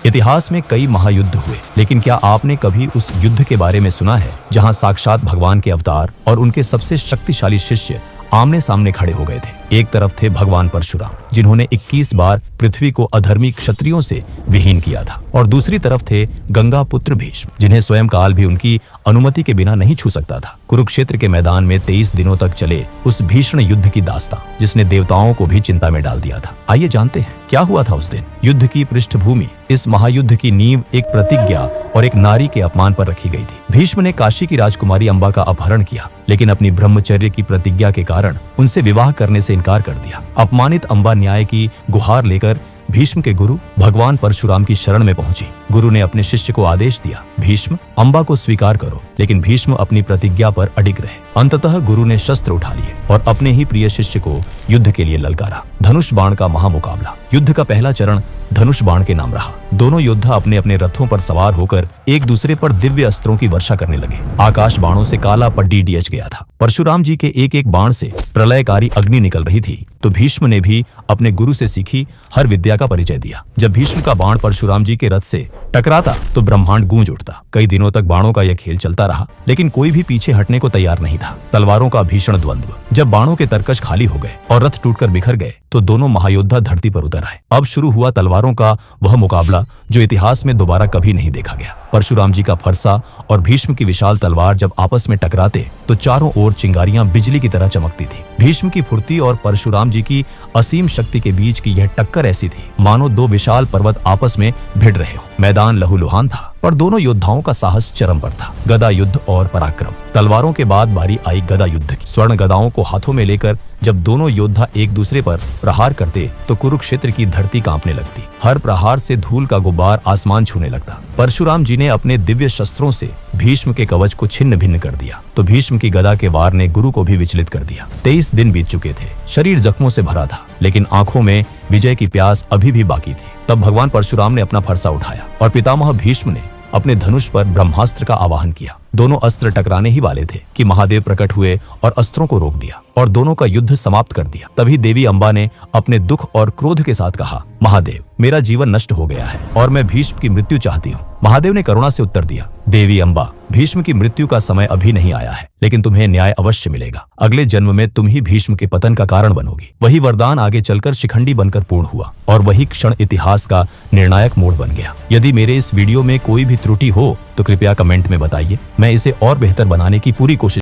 इतिहास में कई महायुद्ध हुए, लेकिन क्या आपने कभी उस युद्ध के बारे में सुना है जहां साक्षात भगवान के अवतार और उनके सबसे शक्तिशाली शिष्य आमने सामने खड़े हो गए थे? एक तरफ थे भगवान परशुराम, जिन्होंने 21 बार पृथ्वी को अधर्मी क्षत्रियों से विहीन किया था, और दूसरी तरफ थे गंगा पुत्र भीष्म, जिन्हें स्वयं काल भी उनकी अनुमति के बिना नहीं छू सकता था। कुरुक्षेत्र के मैदान में 23 दिनों तक चले उस भीषण युद्ध की दास्तां, जिसने देवताओं को भी चिंता में डाल दिया था। आइए जानते हैं क्या हुआ था उस दिन। युद्ध की पृष्ठभूमि। इस महायुद्ध की नींव एक प्रतिज्ञा और एक नारी के अपमान पर रखी गई थी। भीष्म ने काशी की राजकुमारी अंबा का अपहरण किया, लेकिन अपनी ब्रह्मचर्य की प्रतिज्ञा के कारण उनसे विवाह करने से इनकार कर दिया। अपमानित अंबा न्याय की गुहार लेकर भीष्म के गुरु भगवान परशुराम की शरण में पहुंची। गुरु ने अपने शिष्य को आदेश दिया, भीष्म, अंबा को स्वीकार करो, लेकिन भीष्म अपनी प्रतिज्ञा पर अडिग रहे। अंततः गुरु ने शस्त्र उठा लिए और अपने ही प्रिय शिष्य को युद्ध के लिए ललकारा। धनुष बाण का महामुकाबला। युद्ध का पहला चरण धनुष बाण के नाम रहा। दोनों योद्धा अपने अपने रथों पर सवार होकर एक दूसरे पर दिव्य अस्त्रों की वर्षा करने लगे। आकाश बाणों से काला पड्डी डियच गया था। परशुराम जी के एक एक बाण से प्रलयकारी अग्नि निकल रही थी, तो भीष्म ने भी अपने गुरु से सीखी हर विद्या का परिचय दिया। जब भीष्म का बाण परशुराम जी के रथ से टकराता तो ब्रह्मांड गूंज उठता। कई दिनों तक बाणों का यह खेल चलता रहा, लेकिन कोई भी पीछे हटने को तैयार नहीं था। तलवारों का भीषण द्वंद्व। जब बाणों के तरकश खाली हो गए और रथ टूटकर बिखर गए, तो दोनों महायोद्धा धरती पर उतर आए। अब शुरू हुआ तलवारों का वह मुकाबला जो इतिहास में दोबारा कभी नहीं देखा गया। परशुराम जी का फरसा और भीष्म की विशाल तलवार जब आपस में टकराते तो चारों ओर चिंगारियां बिजली की तरह चमकती थी। भीष्म की फुर्ती और परशुराम जी की असीम शक्ति के बीच की यह टक्कर ऐसी थी मानो दो विशाल पर्वत आपस में भिड़ रहे हो। मैदान लहूलुहान था और दोनों योद्धाओं का साहस चरम पर था। गदा युद्ध और पराक्रम। तलवारों के बाद बारी आई गदा युद्ध की। स्वर्ण गदाओं को हाथों में लेकर जब दोनों योद्धा एक दूसरे पर प्रहार करते तो कुरुक्षेत्र की धरती कांपने लगती। हर प्रहार से धूल का गुब्बार आसमान छूने लगता। परशुराम जी ने अपने दिव्य शस्त्रों से भीष्म के कवच को छिन्न भिन्न कर दिया, तो भीष्म की गदा के वार ने गुरु को भी विचलित कर दिया। 23 दिन बीत चुके थे। शरीर जख्मों से भरा था, लेकिन आंखों में विजय की प्यास अभी भी बाकी थी। तब भगवान परशुराम ने अपना फरसा उठाया और पितामह भीष्म ने अपने धनुष पर ब्रह्मास्त्र का आवाहन किया। दोनों अस्त्र टकराने ही वाले थे कि महादेव प्रकट हुए और अस्त्रों को रोक दिया और दोनों का युद्ध समाप्त कर दिया। तभी देवी अंबा ने अपने दुख और क्रोध के साथ कहा, महादेव, मेरा जीवन नष्ट हो गया है और मैं भीष्म की मृत्यु चाहती हूँ। महादेव ने करुणा से उत्तर दिया, देवी अंबा, भीष्म की मृत्यु का समय अभी नहीं आया है, लेकिन तुम्हें न्याय अवश्य मिलेगा। अगले जन्म में तुम ही भीष्म के पतन का कारण बनोगी। वही वरदान आगे चलकर शिखंडी बनकर पूर्ण हुआ और वही क्षण इतिहास का निर्णायक मोड़ बन गया। यदि मेरे इस वीडियो में कोई भी त्रुटि हो तो कृपया कमेंट में बताइए। मैं इसे और बेहतर बनाने की पूरी कोशिश